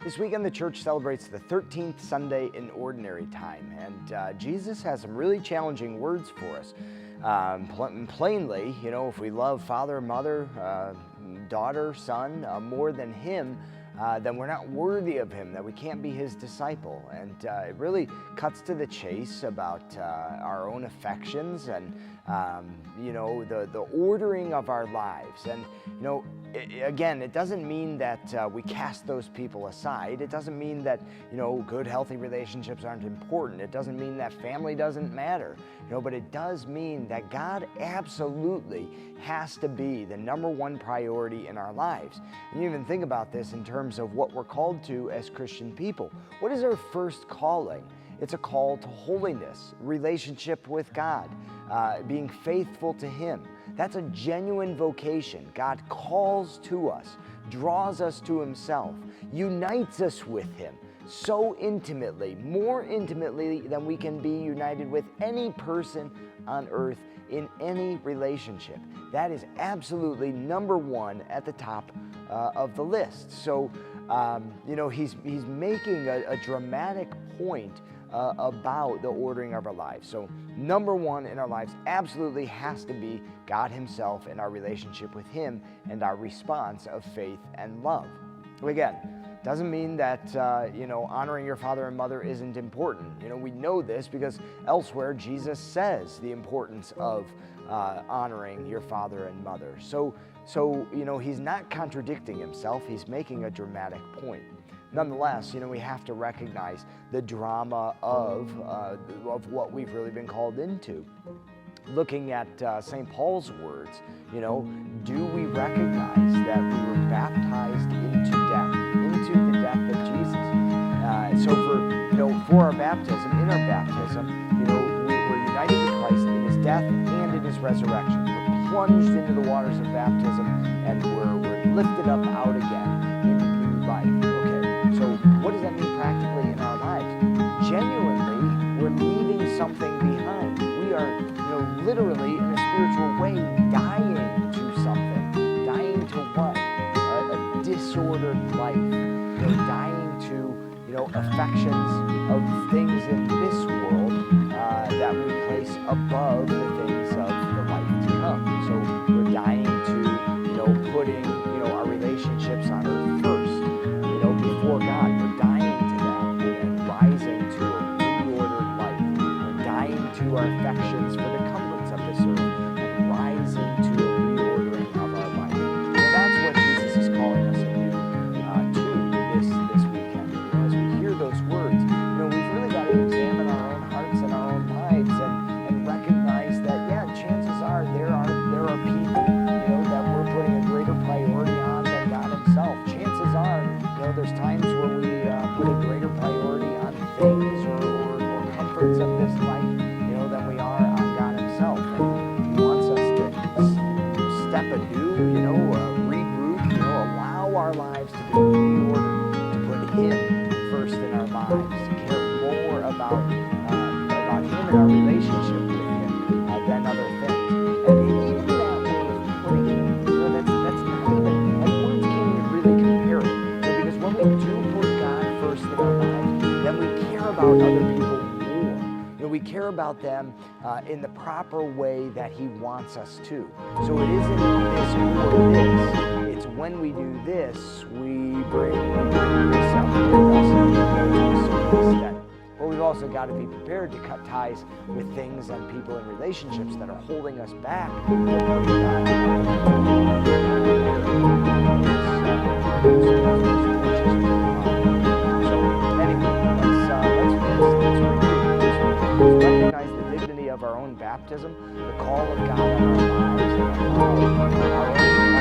This weekend, the church celebrates the 13th Sunday in Ordinary Time, and Jesus has some really challenging words for us. Plainly, if we love father, mother, daughter, son more than him, then we're not worthy of him, that we can't be his disciple. And it really cuts to the chase about our own affections and, the ordering of our lives. And, again, it doesn't mean that we cast those people aside. It doesn't mean that, good, healthy relationships aren't important. It doesn't mean that family doesn't matter, but it does mean that God absolutely has to be the number one priority in our lives. And you even think about this in terms of what we're called to as Christian people. What is our first calling? It's a call to holiness, relationship with God, being faithful to him. That's a genuine vocation. God calls to us, draws us to himself, unites us with him so intimately, more intimately than we can be united with any person on earth in any relationship. That is absolutely number one at the top of the list. So, he's making a dramatic point about the ordering of our lives. So number one in our lives absolutely has to be God himself and our relationship with him and our response of faith and love. Again, doesn't mean that, honoring your father and mother isn't important. We know this because elsewhere Jesus says the importance of honoring your father and mother. So, he's not contradicting himself. He's making a dramatic point. Nonetheless, we have to recognize the drama of what we've really been called into. Looking at St. Paul's words, do we recognize that we were baptized into the death of Jesus? So for our baptism, in our baptism, we're united to Christ in his death and in his resurrection. We're plunged into the waters of baptism, and we're lifted up out again into new life. So what does that mean practically in our lives? Genuinely, we're leaving something behind. We are, literally in a spiritual way, dying to something. Dying to what? A disordered life. Dying to, affections of things in this world that we place above the things of the life to come. So we're dying to, putting, our relationships on earth first. Before God, we're dying to that and rising to a reordered life. We're dying to our affections for the comforts of this earth and rising to a reordering of our life. And that's what Jesus is calling us to this weekend. As we hear those words, we've really got to examine our own hearts and our own lives and recognize that, chances are there are people, that we're putting a greater priority on than God himself. Chances are, there's times where we put a greater priority on things or comforts of this life, than we are on God himself. And he wants us to step anew, regroup, allow our lives to be reordered, to put him first in our lives, to care more about him and our relationship with him than other things. And even that way of putting it, that's not even, like, words can't even really compare it. When we do put God first in our lives, then we care about other people more. We care about them in the proper way that he wants us to. So it isn't this or this. It's when we do this, we bring this up with us to a certain extent. But we've also got to be prepared to cut ties with things and people and relationships that are holding us back from putting God let's recognize the dignity of our own baptism, the call of God on our lives, and our own